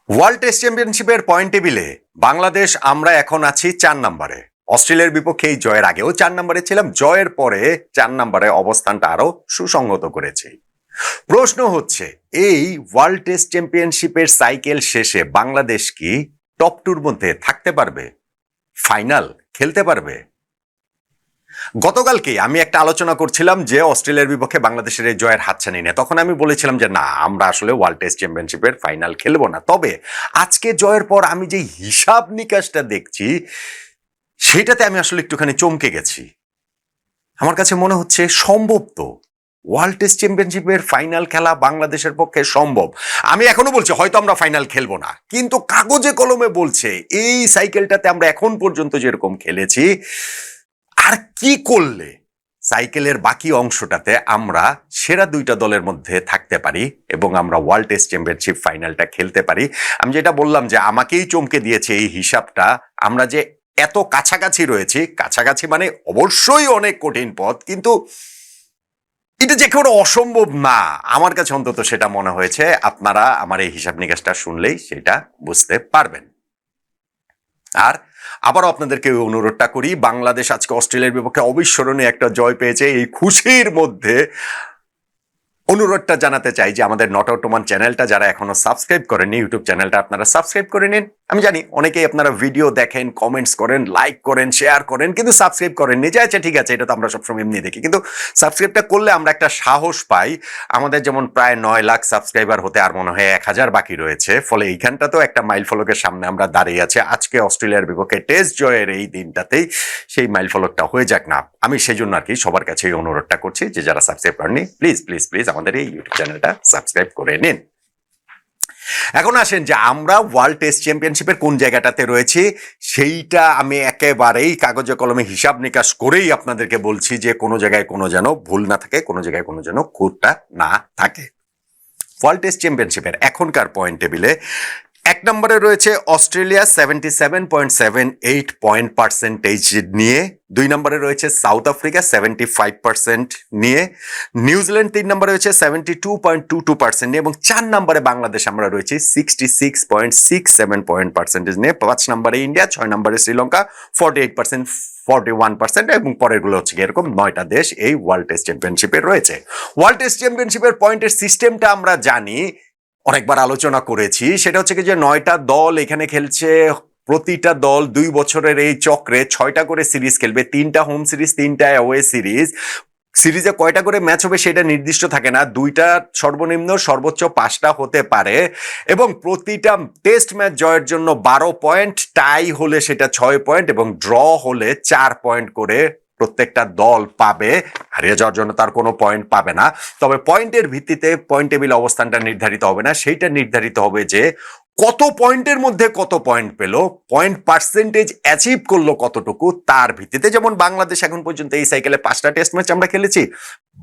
World test চ্যাম্পিয়নশিপের point টেবিলে বাংলাদেশ আমরা এখন আছি 4 নম্বরে। অস্ট্রেলিয়ার বিপক্ষে এই জয়ের আগেও 4 নম্বরে ছিলাম, জয়ের পরে 4 নম্বরে অবস্থানটা আরো সুসংহত করেছি। প্রশ্ন হচ্ছে, এই ওয়ার্ল্ড টেস্ট চ্যাম্পিয়নশিপের সাইকেল শেষে বাংলাদেশ কি টপ টুর মধ্যে থাকতে পারবে, ফাইনাল খেলতে পারবে? গতকালকে আমি একটা আলোচনা করছিলাম যে অস্ট্রেলিয়ার বিপক্ষে বাংলাদেশের এই জয়ের হাতছানি নেই, তখন আমি বলেছিলাম যে না, আমরা আসলে ওয়ার্ল্ড টেস্ট চ্যাম্পিয়নশিপের ফাইনাল খেলবো না। তবে আজকে জয়ের পর আমি যে হিসাব নিকাশটা দেখছি সেটাতে আমি আসলে একটুখানি চমকে গেছি। আমার কাছে মনে হচ্ছে সম্ভব তো ওয়ার্ল্ড টেস্ট চ্যাম্পিয়নশিপের ফাইনাল খেলা বাংলাদেশের পক্ষে সম্ভব। আমি এখনো বলছি হয়তো আমরা ফাইনাল খেলবো না, কিন্তু কাগজে কলমে বলছে এই সাইকেলটাতে আমরা এখন পর্যন্ত যেরকম খেলেছি, আর কি করলে সাইকেলের বাকি অংশটাতে আমরা সেরা দুইটা দলের মধ্যে থাকতে পারি এবং আমরা ওয়ার্ল্ড টেস্ট চ্যাম্পিয়নশিপ ফাইনালটা খেলতে পারি। আমি যেটা বললাম যে আমাকেই চমকে দিয়েছে এই হিসাবটা। আমরা যে এত কাছাকাছি রয়েছি, কাছাকাছি মানে অবশ্যই অনেক কঠিন পথ, কিন্তু এটা যে কোনো অসম্ভব না, আমার কাছে অন্তত সেটা মনে হয়েছে। আপনারা আমার এই হিসাব নিকাশটা শুনলেই সেটা বুঝতে পারবেন। আর আবারও আপনাদেরকে ওই অনুরোধটা করি, বাংলাদেশ আজকে অস্ট্রেলিয়ার বিপক্ষে অবিস্মরণীয় একটা জয় পেয়েছে। এই খুশির মধ্যে অনুরোধটা জানাতে চাই যে আমাদের নট আউট ওমান চ্যানেলটা যারা এখনো সাবস্ক্রাইব করেননি, ইউটিউব চ্যানেলটা আপনারা সাবস্ক্রাইব করে নিন। আমি জানি অনেকেই আপনারা ভিডিও দেখেন, কমেন্টস করেন, লাইক করেন, শেয়ার করেন, কিন্তু সাবস্ক্রাইব করেননি। যে আচ্ছা ঠিক আছে, এটা তো আমরা সবসময় এমনি দেখি, কিন্তু সাবস্ক্রাইবটা করলে আমরা একটা সাহস পাই। আমাদের যেমন প্রায় 9 লাখ সাবস্ক্রাইবার হতে আর মনে হয় 1000 বাকি রয়েছে, ফলে এইখানটা তো একটা মাইল ফলকের সামনে আমরা দাঁড়িয়ে আছি। আজকে অস্ট্রেলিয়ার বিপক্ষে টেস্ট জয়ের এই দিনটাতেই সেই মাইল ফলকটা হয়ে যাক না। আমি সেই জন্য আর কি সবার কাছে এই অনুরোধটা করছি যে যারা সাবস্ক্রাইব করেননি প্লিজ প্লিজ প্লিজ আমাদের এই ইউটিউব চ্যানেলটা সাবস্ক্রাইব করে নিন। এখন আসেন যে আমরা ওয়ার্ল্ড টেস্ট চ্যাম্পিয়নশিপের কোন জায়গাটাতে রয়েছি, সেইটা আমি একেবারেই কাগজে কলমে হিসাব নিকাশ করেই আপনাদেরকে বলছি যে কোনো জায়গায় কোনো যেন ভুল না থাকে, কোনো জায়গায় কোনো যেন খুঁতটা না থাকে। ওয়ার্ল্ড টেস্ট চ্যাম্পিয়নশিপের এখনকার পয়েন্ট টেবিলে 1 নম্বরে রয়েছে অস্ট্রেলিয়া 77.78 পয়েন্ট পার্সেন্টেজ নিয়ে, 2 নম্বরে রয়েছে সাউথ আফ্রিকা 75% নিয়ে, নিউজিল্যান্ড 3 নম্বরে রয়েছে 72.22% নিয়ে, এবং 4 নম্বরে বাংলাদেশ আমরা রয়েছি 66.67 পয়েন্ট পার্সেন্টেজ নিয়ে, 5 নম্বরে ইন্ডিয়া, 6 নম্বরে শ্রীলঙ্কা 48%, 41%, এবং পরেরগুলো হচ্ছে এরকম 9টা দেশ এই ওয়ার্ল্ড টেস্ট চ্যাম্পিয়নশিপে রয়েছে। ওয়ার্ল্ড টেস্ট চ্যাম্পিয়নশিপের পয়েন্টের সিস্টেমটা আমরা জানি, অনেকবার আলোচনা করেছি। সেটা হচ্ছে কি যে 9টা দল এখানে খেলছে, প্রতিটা দল 2 বছরের এই চক্রে 6টা করে সিরিজ খেলবে, 3টা হোম সিরিজ, 3টা অ্যাওয়ে সিরিজ। সিরিজে কয়টা করে ম্যাচ হবে সেটা নির্দিষ্ট থাকে না, 2টা সর্বনিম্ন, সর্বোচ্চ 5টা হতে পারে, এবং প্রতিটা টেস্ট ম্যাচ জয়ের জন্য 12 পয়েন্ট, টাই হলে সেটা 6 পয়েন্ট, এবং ড্র হলে 4 পয়েন্ট করে প্রত্যেকটা দল পাবে। হারিয়ে যাওয়ার জন্য তার কোনো পয়েন্ট পাবে না। তবে পয়েন্টের ভিত্তিতে পয়েন্ট টেবিল অবস্থানটা নির্ধারিত হবে না, সেইটা নির্ধারিত হবে যে কত পয়েন্টের মধ্যে কত পয়েন্ট পেল, পয়েন্ট পার্সেন্টেজ অ্যাচিভ করলো কতটুকু, তার ভিত্তিতে। যেমন বাংলাদেশ এখন পর্যন্ত এই সাইকেলে 5টা টেস্ট ম্যাচ আমরা খেলেছি,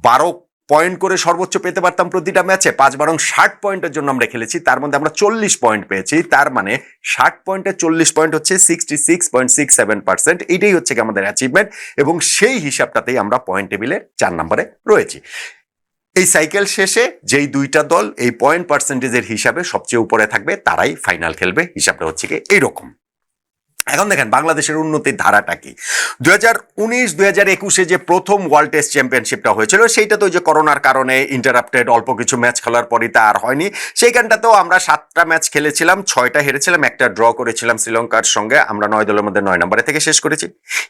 12 পয়েন্ট করে সর্বোচ্চ পেতে পারতাম প্রতিটা ম্যাচে, 5 বারং 60 পয়েন্টের জন্য আমরা খেলেছি, তার মধ্যে আমরা 40 পয়েন্ট পেয়েছি। তার মানে 60 পয়েন্টে 40 পয়েন্ট হচ্ছে 66.67%। এটাই হচ্ছে কি আমাদের অ্যাচিভমেন্ট, এবং সেই হিসাবটাতেই আমরা পয়েন্ট টেবিলে 4 নম্বরে রয়েছি। এই সাইকেল শেষে যেই 2টা দল এই পয়েন্ট পার্সেন্টেজের হিসাবে সবচেয়ে উপরে থাকবে তারাই ফাইনাল খেলবে। হিসাবটা হচ্ছে কি এইরকম। এখন দেখেন বাংলাদেশের উন্নতির ধারাটা কি। 2019-2021 যে প্রথম ওয়ার্ল্ড টেস্ট চ্যাম্পিয়নশিপটা হয়েছিল, সেইটা তো ওই যে করোনার কারণে ইন্টারাপ্টেড, অল্প কিছু ম্যাচ খেলার পরই তা আর হয়নি। সেইখানটাতেও আমরা 7টা ম্যাচ খেলেছিলাম, 6টা হেরেছিলাম, একটা ড্র করেছিলাম শ্রীলঙ্কার সঙ্গে। আমরা 9 দলের মধ্যে 9 নম্বরে থেকে শেষ করেছি।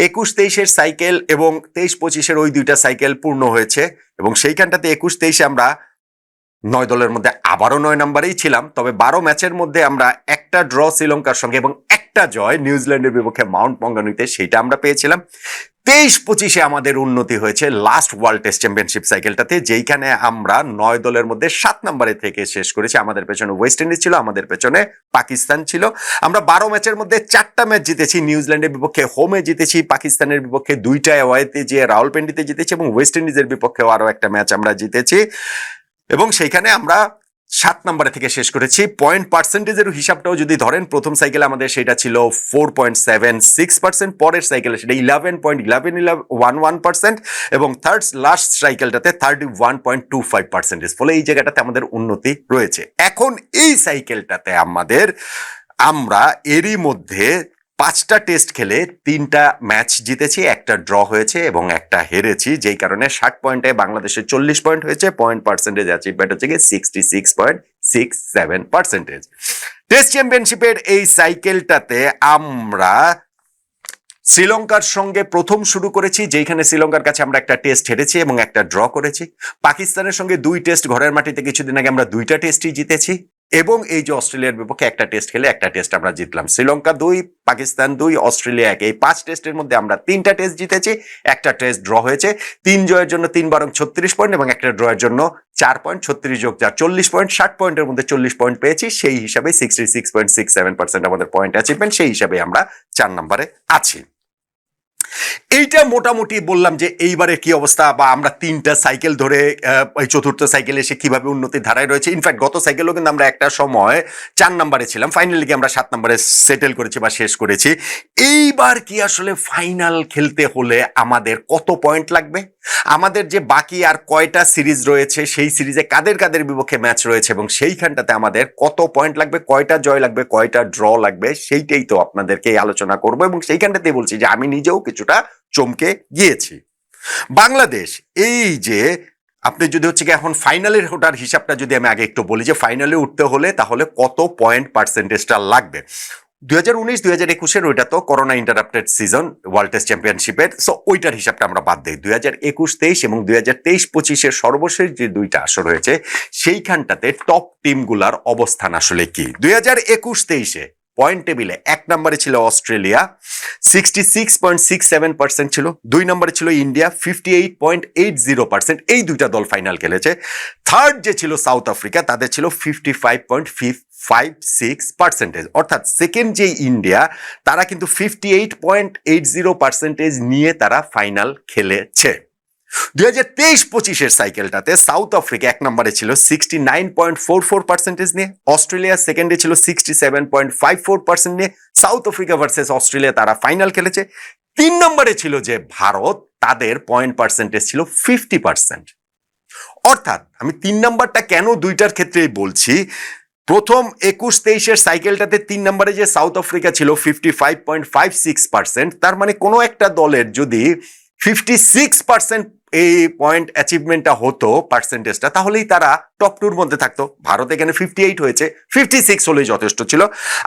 21-23-এর সাইকেল এবং 23-25-এর ওই 2টা সাইকেল পূর্ণ হয়েছে, এবং সেইখানটাতে 21-23-এ আমরা 9 দলের মধ্যে আবারও 9 নম্বরেই ছিলাম। তবে 12 ম্যাচের মধ্যে আমরা একটা ড্র শ্রীলঙ্কার সঙ্গে এবং একটা জয় নিউজিল্যান্ডের বিপক্ষে মাউন্ট মঙ্গানুইতে, সেইটা আমরা পেয়েছিলাম। 23-25-এ আমাদের উন্নতি হয়েছে লাস্ট ওয়ার্ল্ড টেস্ট চ্যাম্পিয়নশিপ সাইকেলটাতে, যেইখানে আমরা 9 দলের মধ্যে 7 নম্বরে থেকে শেষ করেছি। আমাদের পেছনে ওয়েস্ট ইন্ডিজ ছিল, আমাদের পেছনে পাকিস্তান ছিল। আমরা 12 ম্যাচের মধ্যে 4টা ম্যাচ জিতেছি, নিউজিল্যান্ডের বিপক্ষে হোমে জিতেছি, পাকিস্তানের বিপক্ষে 2টা অ্যাওয়েতে যে রাওয়ালপিন্ডিতে জিতেছি, এবং ওয়েস্ট ইন্ডিজের বিপক্ষেও আরো একটা ম্যাচ আমরা জিতেছি। এবং সেইখানে আমরা 7 নম্বরে থেকে শেষ করেছি। পয়েন্ট পার্সেন্টেজের হিসাবটাও যদি ধরেন, প্রথম সাইকেলে আমাদের সেটা ছিল 4.76%, পরের সাইকেলে সেটা 11.1111% এবং থার্ড লাস্ট সাইকেলটাতে 31.25%। ফলে এই জায়গাটাতে আমাদের উন্নতি রয়েছে। এখন এই সাইকেলটাতে আমরা এরই মধ্যে 5টা টেস্ট খেলে 3টা ম্যাচ জিতেছি, একটা ড্র হয়েছে এবং একটা হেরেছি, যেই কারণে 60 পয়েন্টে বাংলাদেশের 40 পয়েন্ট হয়েছে। পয়েন্ট পার্সেন্টেজ অ্যাচিভমেন্ট হচ্ছে গিয়ে 66.67%। টেস্ট চ্যাম্পিয়নশিপের এই সাইকেলটাতে আমরা শ্রীলঙ্কার সঙ্গে প্রথম শুরু করেছি, যেখানে শ্রীলঙ্কার কাছে আমরা একটা টেস্ট হেরেছি এবং একটা ড্র করেছি। পাকিস্তানের সঙ্গে 2 টেস্ট, ঘরের মাটিতে কিছুদিন আগে আমরা 2টা টেস্টই জিতেছি এবং এই যে অস্ট্রেলিয়ার বিপক্ষে একটা টেস্ট খেলে একটা টেস্ট আমরা জিতলাম। শ্রীলঙ্কা 2, পাকিস্তান 2, অস্ট্রেলিয়া 1, এই 5 টেস্টের মধ্যে আমরা 3টা টেস্ট জিতেছি, একটা টেস্ট ড্র হয়েছে। 3 জয়ের জন্য 3 বারং 36 পয়েন্ট এবং একটা ড্রয়ের জন্য 4 পয়েন্ট, 36 যোগ 4 40 পয়েন্ট, 60 পয়েন্টের মধ্যে 40 পয়েন্ট পেয়েছি। সেই হিসাবে 66.67% আমাদের পয়েন্ট অ্যাচিভমেন্ট, সেই হিসাবে আমরা 4 নম্বরে আছি। এইটা মোটামুটি বললাম যে এইবারে কি অবস্থা, বা আমরা 3টা সাইকেল ধরে ওই চতুর্থ সাইকেলে এসে কিভাবে উন্নতির ধারায় রয়েছে। ইনফ্যাক্ট গত সাইকেলেও কিন্তু আমরা একটা সময় 4 নম্বরে ছিলাম, ফাইনালি কি আমরা 7 নম্বরে সেটেল করেছি বা শেষ করেছি। এইবার কি আসলে ফাইনাল খেলতে হলে আমাদের কত পয়েন্ট লাগবে, আমাদের যে বাকি আর কয়টা সিরিজ রয়েছে, সেই সিরিজে কাদের কাদের বিপক্ষে ম্যাচ রয়েছে এবং সেইখানটাতে আমাদের কত পয়েন্ট লাগবে, কয়টা জয় লাগবে, কয়টা ড্র লাগবে, সেইটাই তো আপনাদেরকে আলোচনা করব। এবং সেইখানটাতে বলছি যে আমি নিজেও কিছুটা চমকে গিয়েছি। বাংলাদেশ এই যে আপনি যদি হচ্ছে কি এখন ফাইনালের ওঠার হিসাবটা যদি আমি আগে একটু বলি, যে ফাইনালে উঠতে হলে তাহলে কত পয়েন্ট পার্সেন্টেজটা লাগবে। 2019-2021 ওইটা তো corona interrupted season world test চ্যাম্পিয়নশিপের, সো ওইটার হিসাবটা আমরা বাদ দিই। 2021-23 এবং 2023-25 সর্বশেষ যে 2টা আসর হয়েছে, সেইখানটাতে টপ টিমগুলার অবস্থান আসলে কি। 2021-23 পয়েন্ট টেবিলে 1 নম্বরে ছিল অস্ট্রেলিয়া, 66.67% ছিল। 2 নম্বরে ছিল ইন্ডিয়া, 58.80%। এই 2টা দল ফাইনাল খেলেছে। থার্ড যে ছিল সাউথ আফ্রিকা, তাদের ছিল 55.56%। অর্থাৎ সেকেন্ড যে ইন্ডিয়া, তারা কিন্তু 58.80% নিয়ে তারা ফাইনাল খেলেছে। 2023-25 সাইকেলটাতে সাউথ আফ্রিকা 1 নম্বরে ছিল 69.44% নিয়ে, অস্ট্রেলিয়া সেকেন্ডে ছিল 67.54% নিয়ে। সাউথ আফ্রিকা ভার্সেস অস্ট্রেলিয়া তারা ফাইনাল খেলেছে। 3 নম্বরে ছিল যে ভারত, তাদের পয়েন্ট পার্সেন্টেজ ছিল 50%। অর্থাৎ আমি 3 নম্বরটা কেন 2টার ক্ষেত্রেই বলছি, প্রথম 21-23 সাইকেলটাতে 3 নম্বরে যে সাউথ আফ্রিকা ছিল 55.56%, তার মানে কোনো একটা দলের যদি 56% এই পয়েন্ট অ্যাচিভমেন্টটা হতো, পার্সেন্টেজটা, তাহলেই তারা টপ 2-র মধ্যে থাকতো। ভারত এখানে 58 হয়েছে, 56 হলেই যথেষ্ট ছিল।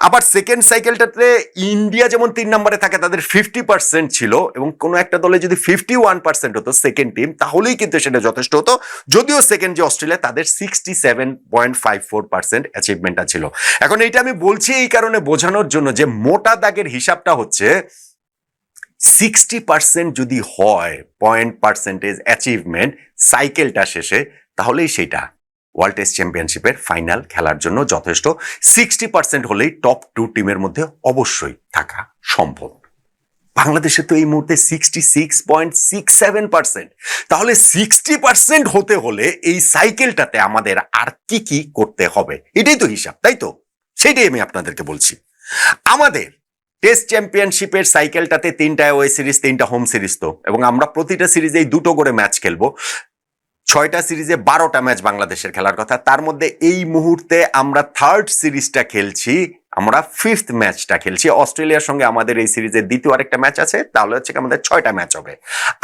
আবার সেকেন্ড সাইকেলটাতে ইন্ডিয়া যেমন 3 নম্বরে থাকে, তাদের 50% ছিল এবং কোনো একটা দলে যদি 51% হতো সেকেন্ড টিম, তাহলেই কিন্তু সেটা যথেষ্ট হতো। যদিও সেকেন্ড যে অস্ট্রেলিয়া, তাদের 67.54% অ্যাচিভমেন্টটা ছিল। এখন এইটা আমি বলছি এই কারণে বোঝানোর জন্য যে মোটা দাগের হিসাবটা হচ্ছে 60% যদি হয় পয়েন্ট পার্সেন্টেজ অ্যাচিভমেন্ট সাইকেলটা শেষে, তাহলেই সেটা ওয়ার্ল্ড টেস্ট চ্যাম্পিয়নশিপের ফাইনাল খেলার জন্য যথেষ্ট। 60% হলেই টপ 2 টিমের মধ্যে অবশ্যই থাকা সম্ভব। বাংলাদেশে তো এই মুহূর্তে 66.67%। তাহলে 60% হতে হলে এই সাইকেলটাতে আমাদের আর কি কি করতে হবে, এটাই তো হিসাব, তাই তো? সেটাই আমি আপনাদেরকে বলছি। আমাদের টেস্ট চ্যাম্পিয়নশিপের সাইকেলটাতে 3টা অ্যাওয়ে সিরিজ, 3টা হোম সিরিজ তো, এবং আমরা প্রতিটা সিরিজেই 2টো করে ম্যাচ খেলবো। 6টা সিরিজে 12টা ম্যাচ বাংলাদেশের খেলার কথা। তার মধ্যে এই মুহূর্তে আমরা থার্ড সিরিজটা খেলছি, আমরা 5th ম্যাচটা খেলছি। অস্ট্রেলিয়ার সঙ্গে আমাদের এই সিরিজের দ্বিতীয় আরেকটা ম্যাচ আছে, তাহলে হচ্ছে আমাদের 6টা ম্যাচ হবে।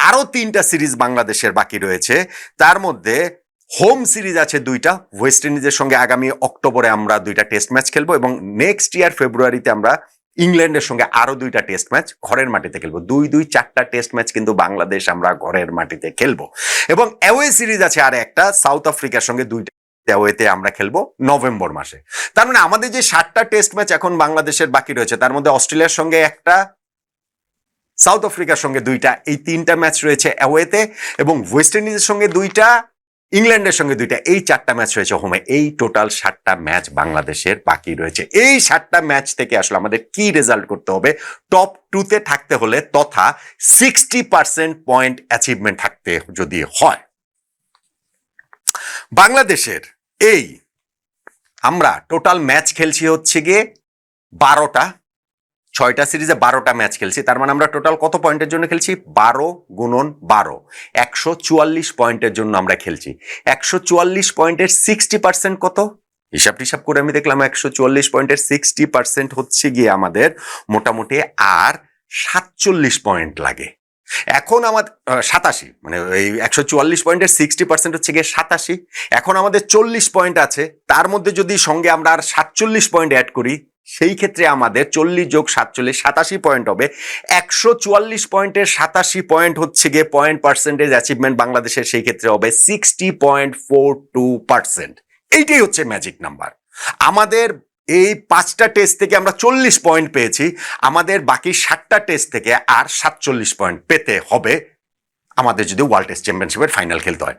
আরো 3টা সিরিজ বাংলাদেশের বাকি রয়েছে। তার মধ্যে হোম সিরিজ আছে 2টা, ওয়েস্ট ইন্ডিজের সঙ্গে আগামী অক্টোবরে আমরা 2টা টেস্ট ম্যাচ খেলবো এবং নেক্সট ইয়ার ফেব্রুয়ারিতে আমরা ইংল্যান্ডের সঙ্গে আরো 2টা টেস্ট ম্যাচ ঘরের মাটিতে খেলবো। 4টা টেস্ট ম্যাচ কিন্তু বাংলাদেশ আমরা ঘরের মাটিতে খেলবো। এবং অ্যাওয়ে সিরিজ আছে আর একটা, সাউথ আফ্রিকার সঙ্গে 2টা অ্যাওয়েতে আমরা খেলবো নভেম্বর মাসে। তার মানে আমাদের যে 7টা টেস্ট ম্যাচ এখন বাংলাদেশের বাকি রয়েছে, তার মধ্যে অস্ট্রেলিয়ার সঙ্গে একটা, সাউথ আফ্রিকার সঙ্গে 2টা, এই 3টা ম্যাচ রয়েছে অ্যাওয়েতে, এবং ওয়েস্ট ইন্ডিজের সঙ্গে 2টা, ইংল্যান্ডের সঙ্গে 2টা, এই 4টা ম্যাচ রয়েছে হোমে। এই টোটাল 7টা ম্যাচ বাংলাদেশের বাকি রয়েছে। এই 7টা ম্যাচ থেকে আসলে আমাদের কি রেজাল্ট করতে হবে টপ 2-তে থাকতে হলে, তথা 60% পয়েন্ট অ্যাচিভমেন্ট থাকতে যদি হয়। বাংলাদেশের এই আমরা টোটাল ম্যাচ খেলছি হচ্ছে গিয়ে 12টা, 6টা সিরিজে 12টা ম্যাচ খেলছি। তার মানে আমরা টোটাল কত পয়েন্টের জন্য খেলছি? 12 গুণন 12, 144 পয়েন্টের জন্য আমরা খেলছি। 144 পয়েন্টের 60% কত? হিসাব করে আমি দেখলাম 144 পয়েন্টের 60% হচ্ছে গিয়ে আমাদের মোটামুটি আর 47 পয়েন্ট লাগে। এখন আমাদের 87, মানে এই 144 পয়েন্টের 60% হচ্ছে গিয়ে 87। এখন আমাদের 40 পয়েন্ট আছে, তার মধ্যে যদি সঙ্গে আমরা আর 47 পয়েন্ট অ্যাড করি, সেই ক্ষেত্রে আমাদের 40 যোগ 47 87 পয়েন্ট হবে। 144 পয়েন্টের 87 পয়েন্ট হচ্ছে গিয়ে পয়েন্ট পার্সেন্টেজ অ্যাচিভমেন্ট বাংলাদেশের সেই ক্ষেত্রে হবে 60.42%। এইটাই হচ্ছে ম্যাজিক নাম্বার। আমাদের এই 5টা টেস্ট থেকে আমরা 40 পয়েন্ট পেয়েছি, আমাদের বাকি 7টা টেস্ট থেকে আর 47 পয়েন্ট পেতে হবে আমাদের যদি ওয়ার্ল্ড টেস্ট চ্যাম্পিয়নশিপের ফাইনাল খেলতে হয়।